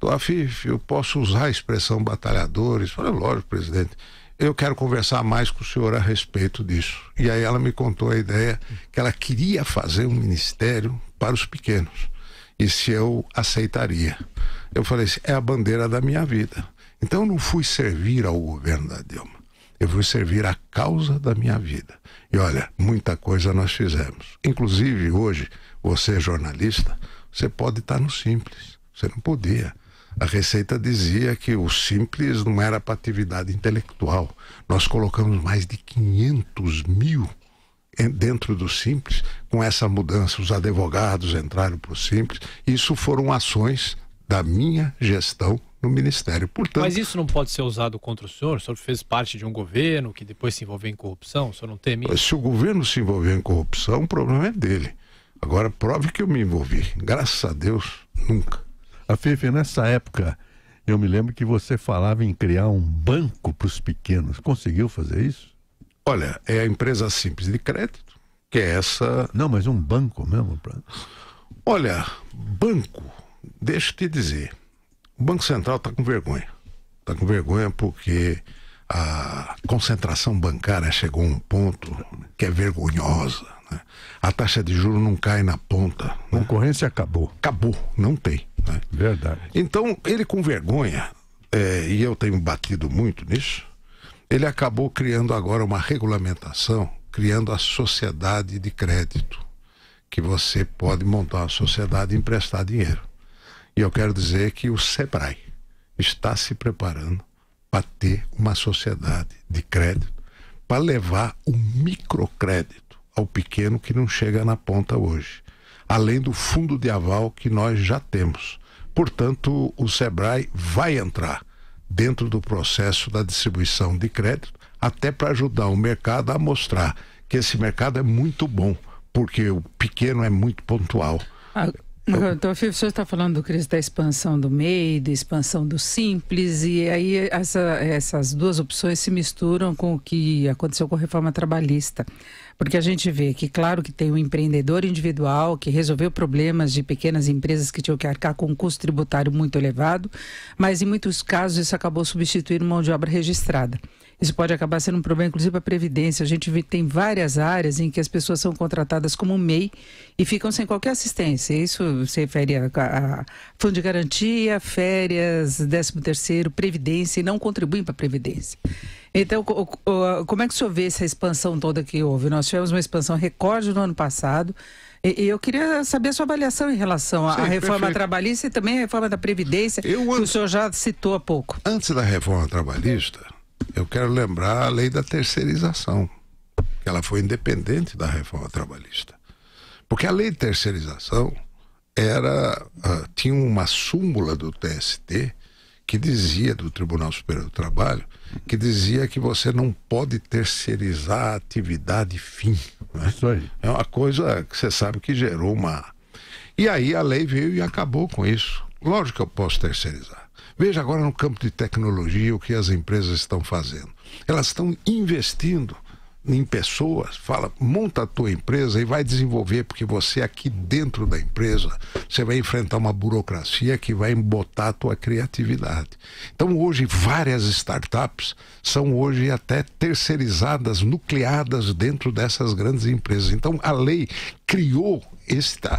Speaker 2: Afif, eu posso usar a expressão batalhadores? Falei, lógico, presidente. Eu quero conversar mais com o senhor a respeito disso. E aí ela me contou a ideia que ela queria fazer um ministério para os pequenos. E se eu aceitaria. Eu falei assim, é a bandeira da minha vida. Então eu não fui servir ao governo da Dilma. Eu fui servir a causa da minha vida. E olha, muita coisa nós fizemos. Inclusive hoje, você jornalista, você pode estar no Simples. Você não podia. A Receita dizia que o Simples não era para atividade intelectual. Nós colocamos mais de 500 mil dentro do Simples. Com essa mudança, os advogados entraram para o Simples. Isso foram ações da minha gestão no Ministério. Portanto,
Speaker 1: mas isso não pode ser usado contra o senhor? O senhor fez parte de um governo que depois se envolveu em corrupção? O senhor não teme isso?
Speaker 2: Se o governo se envolveu em corrupção, o problema é dele. Agora, prove que eu me envolvi. Graças a Deus, nunca.
Speaker 5: Afif, nessa época, eu me lembro que você falava em criar um banco para os pequenos. Conseguiu fazer isso?
Speaker 2: Olha, é a empresa simples de crédito, que é essa...
Speaker 5: Não, mas um banco mesmo?
Speaker 2: Olha, banco, deixa eu te dizer, o Banco Central está com vergonha. Está com vergonha porque a concentração bancária chegou a um ponto que é vergonhosa. Né? A taxa de juros não cai na ponta.
Speaker 5: A concorrência acabou.
Speaker 2: Acabou, não tem. Né?
Speaker 5: Verdade.
Speaker 2: Então, ele com vergonha, e eu tenho batido muito nisso, ele acabou criando agora uma regulamentação, criando a sociedade de crédito, que você pode montar uma sociedade e emprestar dinheiro. E eu quero dizer que o Sebrae está se preparando para ter uma sociedade de crédito, para levar o microcrédito ao pequeno que não chega na ponta hoje, além do fundo de aval que nós já temos. Portanto, o Sebrae vai entrar dentro do processo da distribuição de crédito, até para ajudar o mercado a mostrar que esse mercado é muito bom, porque o pequeno é muito pontual.
Speaker 4: Então, o senhor está falando, Cris, da expansão do MEI, da expansão do Simples, e aí essas duas opções se misturam com o que aconteceu com a reforma trabalhista. Porque a gente vê que, claro, que tem um empreendedor individual que resolveu problemas de pequenas empresas que tinham que arcar com um custo tributário muito elevado, mas em muitos casos isso acabou substituindo mão de obra registrada. isso pode acabar sendo um problema, inclusive, para a Previdência. A gente tem várias áreas em que as pessoas são contratadas como MEI e ficam sem qualquer assistência. Isso se refere a fundo de garantia, férias, 13º, Previdência, e não contribuem para a Previdência. Então, como é que o senhor vê essa expansão toda que houve? Nós tivemos uma expansão recorde no ano passado. E eu queria saber a sua avaliação em relação à reforma trabalhista e também a reforma da Previdência, que o senhor já citou há pouco.
Speaker 2: Antes da reforma trabalhista, eu quero lembrar a lei da terceirização, que ela foi independente da reforma trabalhista. Porque a lei de terceirização tinha uma súmula do TST que dizia, do Tribunal Superior do Trabalho, que dizia que você não pode terceirizar a atividade fim. Né?
Speaker 5: Isso aí.
Speaker 2: É uma coisa que você sabe que gerou uma... E aí a lei veio e acabou com isso. Lógico que eu posso terceirizar. Veja agora no campo de tecnologia o que as empresas estão fazendo. Elas estão investindo em pessoas, monta a tua empresa e vai desenvolver, porque você aqui dentro da empresa, você vai enfrentar uma burocracia que vai embotar a tua criatividade. Então hoje várias startups são hoje até terceirizadas, nucleadas dentro dessas grandes empresas. Então a lei criou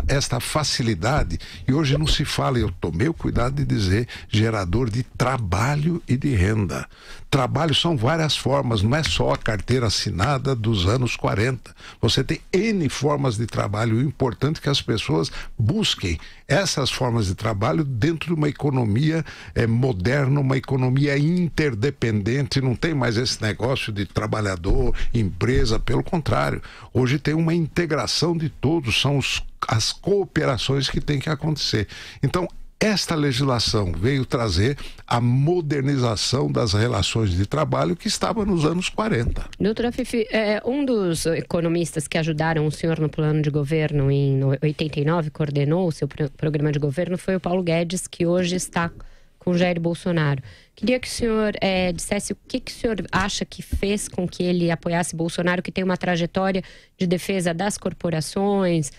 Speaker 2: esta facilidade e hoje não se fala, eu tomei o cuidado de dizer, gerador de trabalho e de renda. Trabalho são várias formas, não é só a carteira assinada dos anos 40. Você tem N formas de trabalho. O importante é que as pessoas busquem essas formas de trabalho dentro de uma economia moderna, uma economia interdependente. Não tem mais esse negócio de trabalhador, empresa, pelo contrário. Hoje tem uma integração de todos, são as cooperações que tem que acontecer. Então, esta legislação veio trazer a modernização das relações de trabalho que estava nos anos 40.
Speaker 3: Doutora Fifi, um dos economistas que ajudaram o senhor no plano de governo em 89, coordenou o seu programa de governo, foi o Paulo Guedes, que hoje está com Jair Bolsonaro. Queria que o senhor dissesse o que o senhor acha que fez com que ele apoiasse Bolsonaro, que tem uma trajetória de defesa das corporações,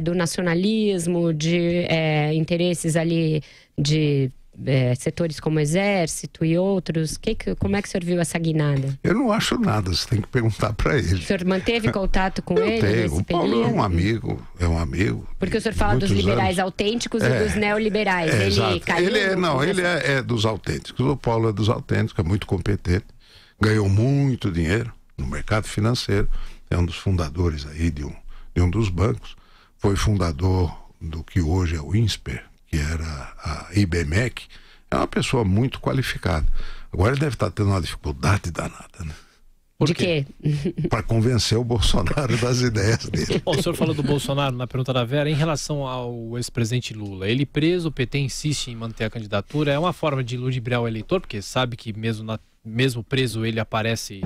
Speaker 3: do nacionalismo, de interesses ali de setores como Exército e outros. Como é que o senhor viu essa guinada?
Speaker 2: Eu não acho nada, você tem que perguntar para ele.
Speaker 3: O senhor manteve contato com ele nesse
Speaker 2: o Paulo
Speaker 3: período?
Speaker 2: é um amigo.
Speaker 3: Porque o senhor fala dos liberais autênticos e dos neoliberais. Ele caiu?
Speaker 2: Ele é dos autênticos. O Paulo é dos autênticos, é muito competente, ganhou muito dinheiro no mercado financeiro, é um dos fundadores aí de um dos bancos, foi fundador do que hoje é o INSPER, que era a IBMEC, é uma pessoa muito qualificada. Agora ele deve estar tendo uma dificuldade danada, né?
Speaker 3: De quê?
Speaker 2: Para convencer o Bolsonaro das ideias dele.
Speaker 1: Bom, o senhor falou do Bolsonaro na pergunta da Vera. Em relação ao ex-presidente Lula, ele preso, o PT insiste em manter a candidatura. É uma forma de ludibriar o eleitor, porque sabe que mesmo preso ele aparece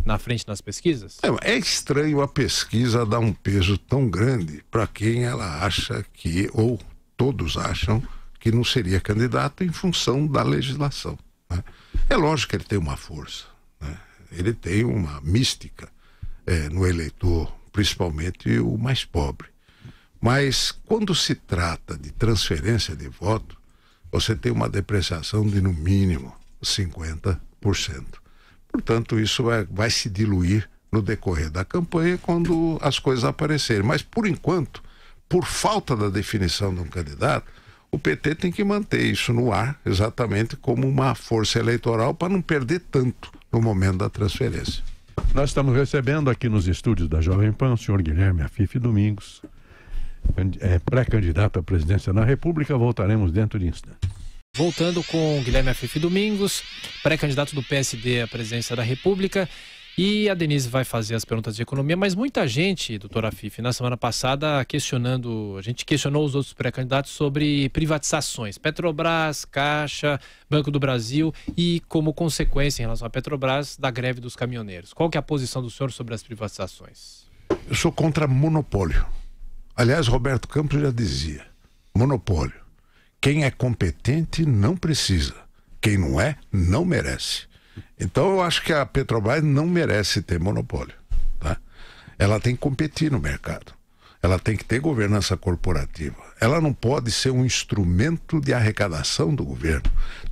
Speaker 1: na frente nas pesquisas?
Speaker 2: É estranho a pesquisa dar um peso tão grande para quem ela acha que, ou todos acham, que não seria candidato em função da legislação, né? É lógico que ele tem uma força, né? Ele tem uma mística no eleitor, principalmente o mais pobre. Mas quando se trata de transferência de voto, você tem uma depreciação de no mínimo 50%. Portanto, isso vai se diluir no decorrer da campanha quando as coisas aparecerem. Mas, por enquanto, por falta da definição de um candidato, o PT tem que manter isso no ar, exatamente como uma força eleitoral, para não perder tanto no momento da transferência.
Speaker 5: Nós estamos recebendo aqui nos estúdios da Jovem Pan o senhor Guilherme Afife Domingos, pré-candidato à presidência da República. Voltaremos dentro de instantes.
Speaker 1: Voltando com Guilherme Afife Domingos, pré-candidato do PSD à presidência da República. E a Denise vai fazer as perguntas de economia, mas muita gente, doutora Afife, na semana passada a gente questionou os outros pré-candidatos sobre privatizações, Petrobras, Caixa, Banco do Brasil e, como consequência em relação à Petrobras, da greve dos caminhoneiros. Qual que é a posição do senhor sobre as privatizações?
Speaker 2: Eu sou contra monopólio. Aliás, Roberto Campos já dizia, monopólio. Quem é competente não precisa, quem não é, não merece. Então eu acho que a Petrobras não merece ter monopólio, tá? Ela tem que competir no mercado. ela tem que ter governança corporativa. Ela não pode ser um instrumento de arrecadação do governo.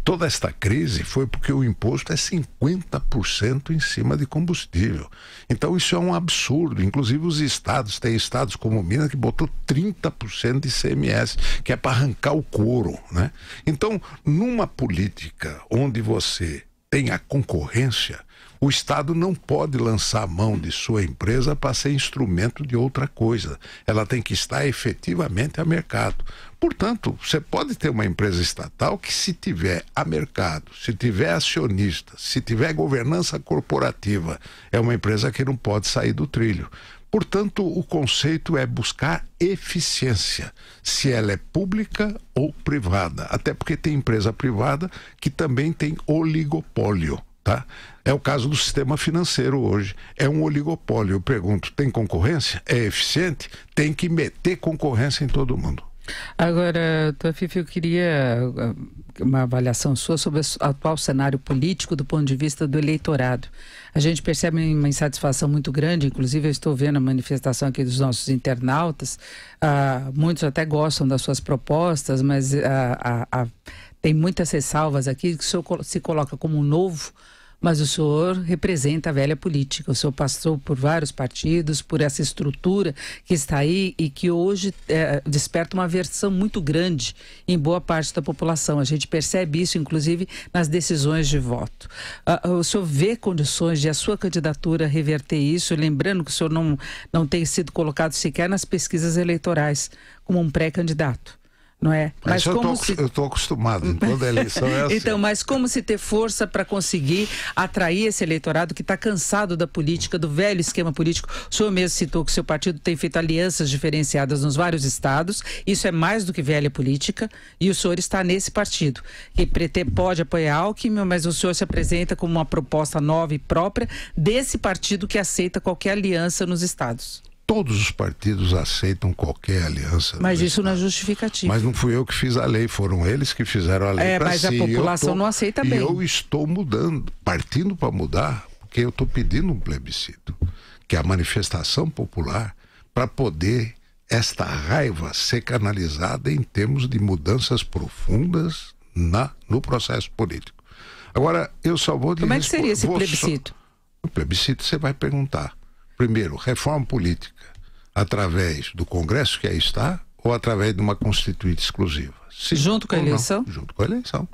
Speaker 2: Toda esta crise foi porque o imposto é 50% em cima de combustível. Então isso é um absurdo. Inclusive os estados, tem estados como Minas que botou 30% de ICMS, que é para arrancar o couro, né? Então, numa política onde você tem a concorrência, o Estado não pode lançar a mão de sua empresa para ser instrumento de outra coisa. Ela tem que estar efetivamente a mercado. Portanto, você pode ter uma empresa estatal que, se tiver a mercado, se tiver acionista, se tiver governança corporativa, é uma empresa que não pode sair do trilho. Portanto, o conceito é buscar eficiência, se ela é pública ou privada. Até porque tem empresa privada que também tem oligopólio. Tá? É o caso do sistema financeiro hoje. É um oligopólio. Eu pergunto, tem concorrência? É eficiente? Tem que meter concorrência em todo mundo.
Speaker 4: Agora, Fifi, eu queria uma avaliação sua sobre o atual cenário político do ponto de vista do eleitorado. A gente percebe uma insatisfação muito grande, inclusive eu estou vendo a manifestação aqui dos nossos internautas, muitos até gostam das suas propostas, mas tem muitas ressalvas aqui que o senhor se coloca como um novo, mas o senhor representa a velha política. O senhor passou por vários partidos, por essa estrutura que está aí e que hoje desperta uma aversão muito grande em boa parte da população. A gente percebe isso, inclusive, nas decisões de voto. O senhor vê condições de a sua candidatura reverter isso? Lembrando que o senhor não tem sido colocado sequer nas pesquisas eleitorais como um pré-candidato. Não é?
Speaker 2: Mas eu estou acostumado, em toda eleição é assim.
Speaker 4: Então, mas como se ter força para conseguir atrair esse eleitorado que está cansado da política, do velho esquema político? O senhor mesmo citou que o seu partido tem feito alianças diferenciadas nos vários estados, isso é mais do que velha política, e o senhor está nesse partido, que pode apoiar Alckmin, mas o senhor se apresenta como uma proposta nova e própria desse partido que aceita qualquer aliança nos estados.
Speaker 2: Todos os partidos aceitam qualquer aliança.
Speaker 4: Mas isso não é justificativo.
Speaker 2: Mas não fui eu que fiz a lei, foram eles que fizeram a lei.
Speaker 4: Mas a população não aceita bem.
Speaker 2: E eu estou mudando, partindo para mudar, porque eu estou pedindo um plebiscito, que é a manifestação popular, para poder esta raiva ser canalizada em termos de mudanças profundas no processo político. Agora, eu só vou dizer...
Speaker 4: Como é que seria esse plebiscito?
Speaker 2: O plebiscito você vai perguntar. Primeiro, reforma política através do Congresso que aí está ou através de uma constituinte exclusiva?
Speaker 4: Sim, junto com a eleição?
Speaker 2: Junto com a eleição.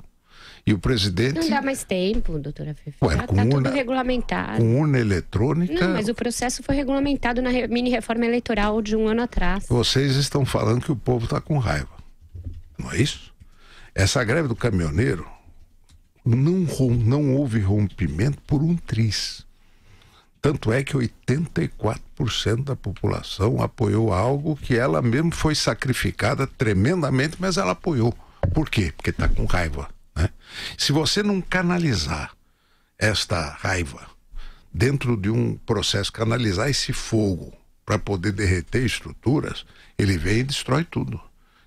Speaker 2: E o presidente...
Speaker 3: Não dá mais tempo, doutora Fifi. Está tudo regulamentado.
Speaker 2: Com urna eletrônica...
Speaker 3: Não, mas o processo foi regulamentado na mini-reforma eleitoral de um ano atrás.
Speaker 2: Vocês estão falando que o povo está com raiva. Não é isso? Essa greve do caminhoneiro não houve rompimento por um triz. Tanto é que 84% da população apoiou algo que ela mesmo foi sacrificada tremendamente, mas ela apoiou. Por quê? Porque está com raiva, né? Se você não canalizar esta raiva dentro de um processo, canalizar esse fogo para poder derreter estruturas, ele vem e destrói tudo.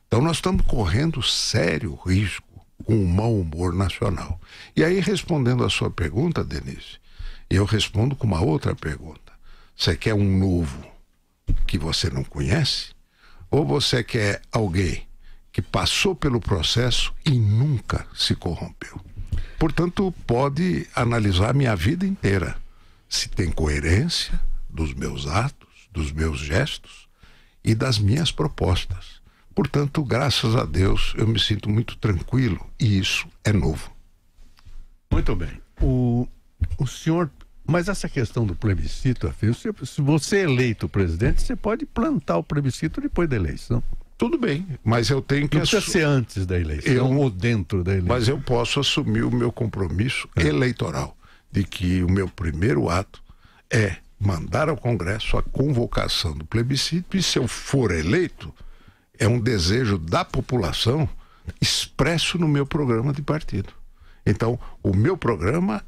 Speaker 2: Então nós estamos correndo sério risco com o mau humor nacional. E aí, respondendo a sua pergunta, Denise, eu respondo com uma outra pergunta. Você quer um novo que você não conhece? Ou você quer alguém que passou pelo processo e nunca se corrompeu? Portanto, pode analisar minha vida inteira. Se tem coerência dos meus atos, dos meus gestos e das minhas propostas. Portanto, graças a Deus, eu me sinto muito tranquilo e isso é novo.
Speaker 5: Muito bem. O senhor... Mas essa questão do plebiscito, se você é eleito presidente, você pode plantar o plebiscito depois da eleição.
Speaker 2: Tudo bem, mas eu tenho que...
Speaker 5: Não precisa ser antes da eleição ou dentro da eleição.
Speaker 2: Mas eu posso assumir o meu compromisso eleitoral, de que o meu primeiro ato é mandar ao Congresso a convocação do plebiscito, e se eu for eleito, é um desejo da população expresso no meu programa de partido. Então, o meu programa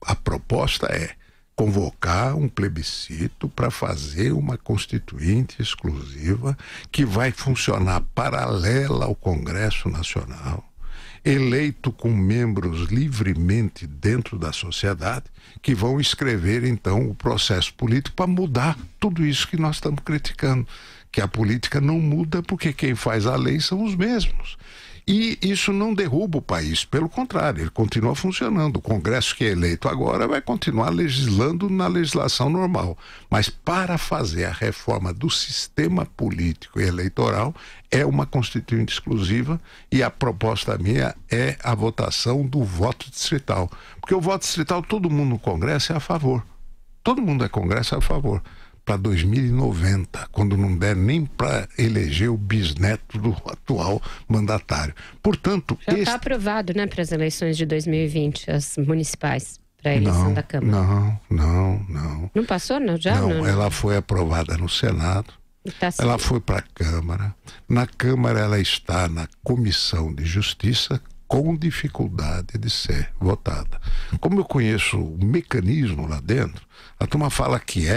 Speaker 2: a proposta é convocar um plebiscito para fazer uma constituinte exclusiva que vai funcionar paralela ao Congresso Nacional, eleito com membros livremente dentro da sociedade, que vão escrever então o processo político para mudar tudo isso que nós estamos criticando, que a política não muda porque quem faz a lei são os mesmos. E isso não derruba o país, pelo contrário, ele continua funcionando. O Congresso que é eleito agora vai continuar legislando na legislação normal. Mas para fazer a reforma do sistema político e eleitoral é uma constituinte exclusiva, e a proposta minha é a votação do voto distrital. Porque o voto distrital, todo mundo no Congresso é a favor. Todo mundo é Congresso é a favor. Para 2090, quando não der nem para eleger o bisneto do atual mandatário. Portanto,
Speaker 3: já está aprovado, né, para as eleições de 2020, as municipais, para a eleição da Câmara.
Speaker 2: Não.
Speaker 3: Não passou, não? Já?
Speaker 2: Não, ela foi aprovada no Senado. Ela foi para a Câmara. Na Câmara ela está na Comissão de Justiça, com dificuldade de ser votada. Como eu conheço o mecanismo lá dentro, a turma fala que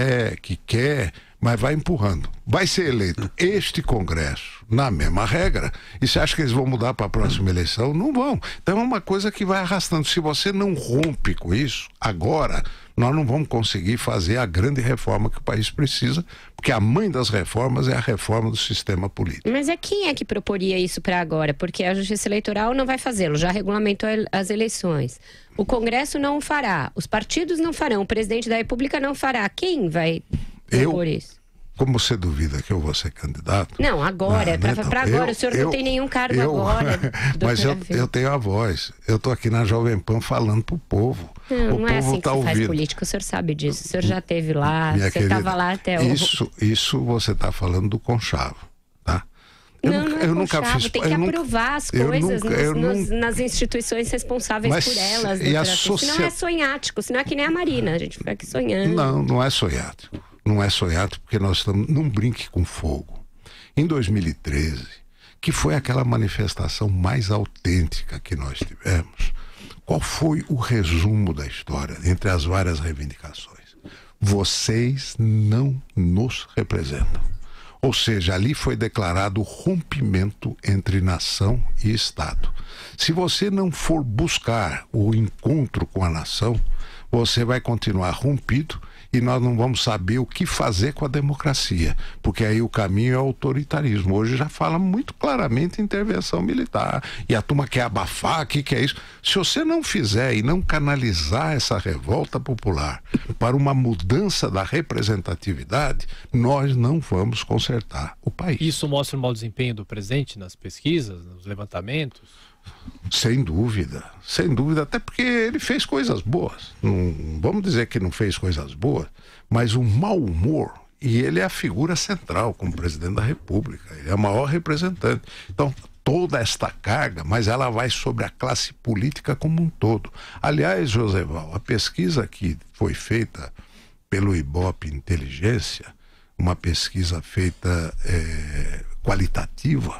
Speaker 2: quer, mas vai empurrando. Vai ser eleito este Congresso na mesma regra, e você acha que eles vão mudar para a próxima eleição? Não vão. Então é uma coisa que vai arrastando. Se você não rompe com isso, agora nós não vamos conseguir fazer a grande reforma que o país precisa, porque a mãe das reformas é a reforma do sistema político.
Speaker 3: Mas quem é que proporia isso para agora? Porque a Justiça Eleitoral não vai fazê-lo, já regulamentou as eleições. O Congresso não o fará, os partidos não farão, o presidente da República não fará. Quem vai propor isso?
Speaker 2: Como você duvida que eu vou ser candidato?
Speaker 3: Não, agora, para agora. O senhor não tem nenhum cargo agora.
Speaker 2: Mas eu tenho a voz. Eu estou aqui na Jovem Pan falando pro povo.
Speaker 3: Não é assim que se faz política, o senhor sabe disso. O senhor já esteve lá, você estava lá até hoje.
Speaker 2: Isso você está falando do Conchavo, tá?
Speaker 3: Eu nunca fiz. Tem que aprovar as coisas nas instituições responsáveis por elas. Senão é sonhático, senão é que nem a Marina, a gente fica aqui sonhando.
Speaker 2: Não é sonhático. Não é sonhado porque nós estamos... Não brinque com fogo. Em 2013, que foi aquela manifestação mais autêntica que nós tivemos, qual foi o resumo da história entre as várias reivindicações? Vocês não nos representam. Ou seja, ali foi declarado o rompimento entre nação e Estado. Se você não for buscar o encontro com a nação, você vai continuar rompido e nós não vamos saber o que fazer com a democracia, porque aí o caminho é o autoritarismo. Hoje já fala muito claramente intervenção militar, e a turma quer abafar, o que é isso? Se você não fizer e não canalizar essa revolta popular para uma mudança da representatividade, nós não vamos consertar o país.
Speaker 1: Isso mostra um mau desempenho do presidente nas pesquisas, nos levantamentos?
Speaker 2: Sem dúvida, até porque ele fez coisas boas. Não vamos dizer que não fez coisas boas, mas o mau humor, e ele é a figura central como presidente da República, ele é o maior representante. Então, toda esta carga, mas ela vai sobre a classe política como um todo. Aliás, Joseval, a pesquisa que foi feita pelo Ibope Inteligência, uma pesquisa feita qualitativa,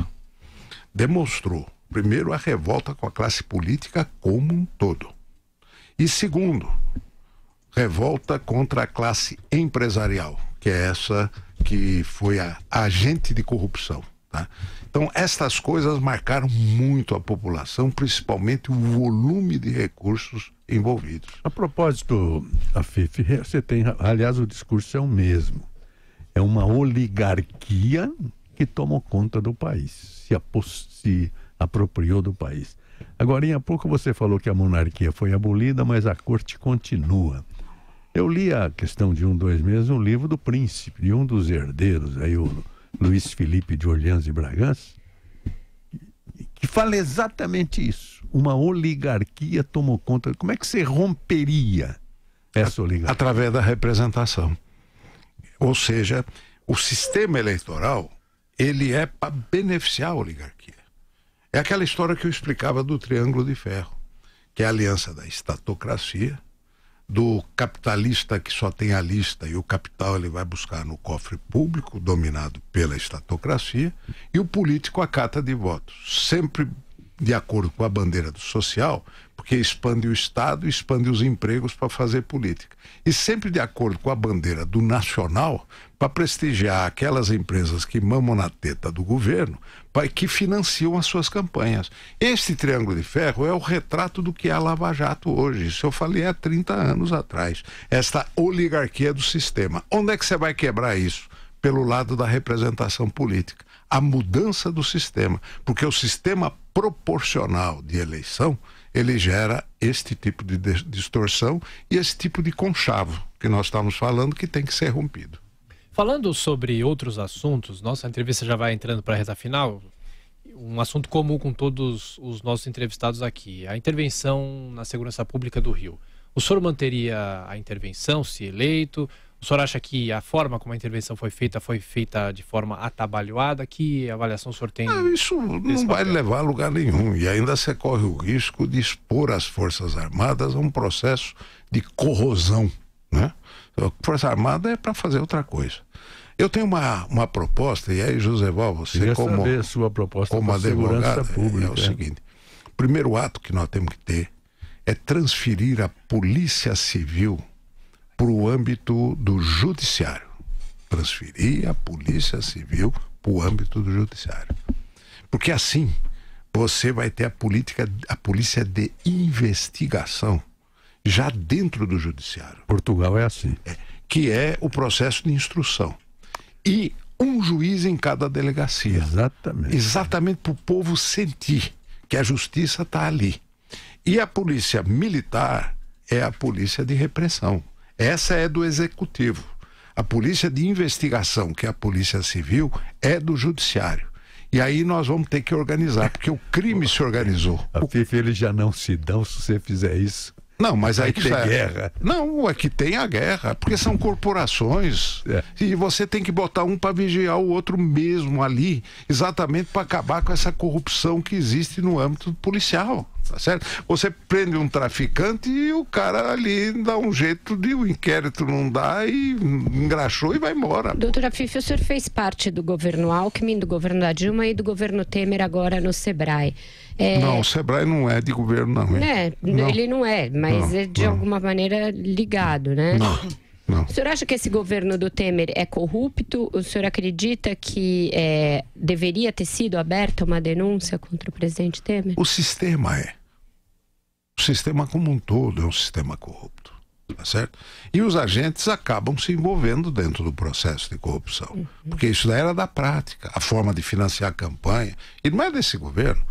Speaker 2: demonstrou, primeiro, a revolta com a classe política como um todo. E segundo, revolta contra a classe empresarial, que é essa que foi a agente de corrupção. Tá? Então, estas coisas marcaram muito a população, principalmente o volume de recursos envolvidos.
Speaker 5: A propósito, Afif, você tem, aliás, o discurso é o mesmo. É uma oligarquia que tomou conta do país, se apropriou do país. Agora, há pouco você falou que a monarquia foi abolida, mas a corte continua. Eu li a questão de 2 meses um livro do príncipe, de um dos herdeiros, aí o Luiz Felipe de Orleans e Bragança, que fala exatamente isso. Uma oligarquia tomou conta. Como é que você romperia essa oligarquia?
Speaker 2: Através da representação. Ou seja, o sistema eleitoral, ele é para beneficiar a oligarquia. É aquela história que eu explicava do Triângulo de Ferro, que é a aliança da estatocracia, do capitalista que só tem a lista e o capital ele vai buscar no cofre público, dominado pela estatocracia, e o político acata de votos, sempre de acordo com a bandeira do social, porque expande o Estado, expande os empregos para fazer política. E sempre de acordo com a bandeira do nacional, para prestigiar aquelas empresas que mamam na teta do governo, que financiam as suas campanhas. Este Triângulo de Ferro é o retrato do que é a Lava Jato hoje. Isso eu falei há 30 anos atrás. Esta oligarquia do sistema. Onde é que você vai quebrar isso? pelo lado da representação política. A mudança do sistema, porque o sistema proporcional de eleição, ele gera este tipo de distorção e esse tipo de conchavo que nós estamos falando que tem que ser rompido.
Speaker 1: Falando sobre outros assuntos, nossa entrevista já vai entrando para a reta final, um assunto comum com todos os nossos entrevistados aqui, a intervenção na segurança pública do Rio. O senhor manteria a intervenção se eleito? O senhor acha que a forma como a intervenção foi feita de forma atabalhoada? Que avaliação o senhor tem?
Speaker 2: Isso não vai levar a lugar nenhum. E ainda você corre o risco de expor as Forças Armadas a um processo de corrosão, né? A Força Armada é para fazer outra coisa. Eu tenho uma proposta, e aí, Joséval, você como
Speaker 5: saber a sua proposta
Speaker 2: como
Speaker 5: para
Speaker 2: advogado,
Speaker 5: pública,
Speaker 2: é o seguinte: o primeiro ato que nós temos que ter é transferir a Polícia Civil para o âmbito do Judiciário. Transferir a Polícia Civil para o âmbito do Judiciário. Porque assim você vai ter a polícia de investigação já dentro do Judiciário.
Speaker 5: Portugal é assim.
Speaker 2: Que é o processo de instrução. E um juiz em cada delegacia.
Speaker 5: Exatamente.
Speaker 2: Exatamente para o povo sentir que a justiça está ali. E a polícia militar é a polícia de repressão. Essa é do executivo. A polícia de investigação, que é a polícia civil, é do judiciário. E aí nós vamos ter que organizar, porque o crime se organizou.
Speaker 5: A FIFA, eles já não se dão se você fizer isso.
Speaker 2: Não, mas aí que
Speaker 5: tem guerra.
Speaker 2: Não, aqui tem a guerra, porque são corporações. E você tem que botar um para vigiar o outro mesmo ali, exatamente para acabar com essa corrupção que existe no âmbito policial. Tá certo? Você prende um traficante e o cara ali dá um jeito de o inquérito não dá e engraxou e vai embora.
Speaker 3: Doutora Fifi, o senhor fez parte do governo Alckmin, do governo da Dilma e do governo Temer agora no Sebrae.
Speaker 2: Não, o Sebrae não é de governo, não.
Speaker 3: Não. Ele não é, mas é de alguma maneira ligado, né?
Speaker 2: Não.
Speaker 3: O senhor acha que esse governo do Temer é corrupto? O senhor acredita que deveria ter sido aberta uma denúncia contra o presidente Temer?
Speaker 2: O sistema é. O sistema como um todo é um sistema corrupto, tá certo? E os agentes acabam se envolvendo dentro do processo de corrupção. Porque isso daí era da prática, a forma de financiar a campanha. E não é desse governo.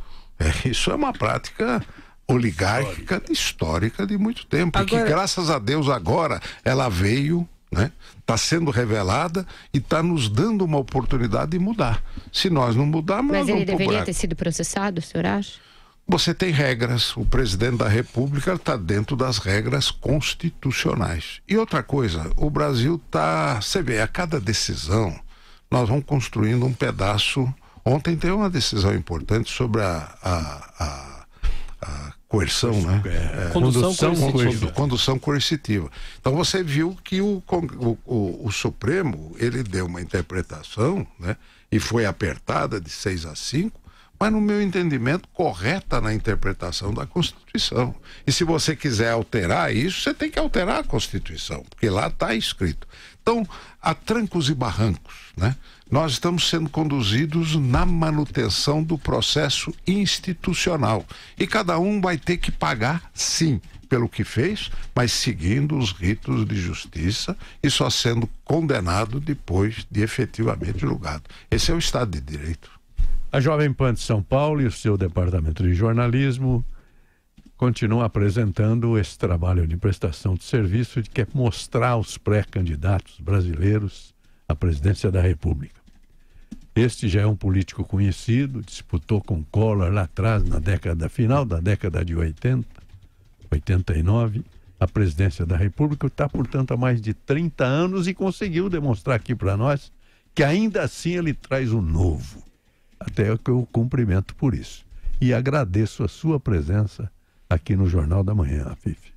Speaker 2: Isso é uma prática oligárquica, histórica de muito tempo. Agora... E que, graças a Deus, agora ela veio, né? Está sendo revelada e está nos dando uma oportunidade de mudar. Se nós não mudarmos,
Speaker 3: mas ele deveria ter sido processado, o senhor acha?
Speaker 2: Você tem regras, o presidente da República está dentro das regras constitucionais. E outra coisa, o Brasil está... Você vê, a cada decisão, nós vamos construindo um pedaço. Ontem teve uma decisão importante sobre a coerção, né? Condução coercitiva. Então você viu que o Supremo, ele deu uma interpretação, né? E foi apertada de 6-5, mas no meu entendimento correta na interpretação da Constituição. E se você quiser alterar isso, você tem que alterar a Constituição, porque lá está escrito. Então, a trancos e barrancos, né? Nós estamos sendo conduzidos na manutenção do processo institucional. E cada um vai ter que pagar, sim, pelo que fez, mas seguindo os ritos de justiça e só sendo condenado depois de efetivamente julgado. Esse é o Estado de Direito.
Speaker 5: A Jovem Pan de São Paulo e o seu departamento de jornalismo continuam apresentando esse trabalho de prestação de serviço que é mostrar aos pré-candidatos brasileiros à presidência da República. Este já é um político conhecido, disputou com Collor lá atrás, final da década de 80, 89, a presidência da República, está, portanto, há mais de 30 anos e conseguiu demonstrar aqui para nós que ainda assim ele traz o novo. Até que eu cumprimento por isso. E agradeço a sua presença aqui no Jornal da Manhã, Fifi.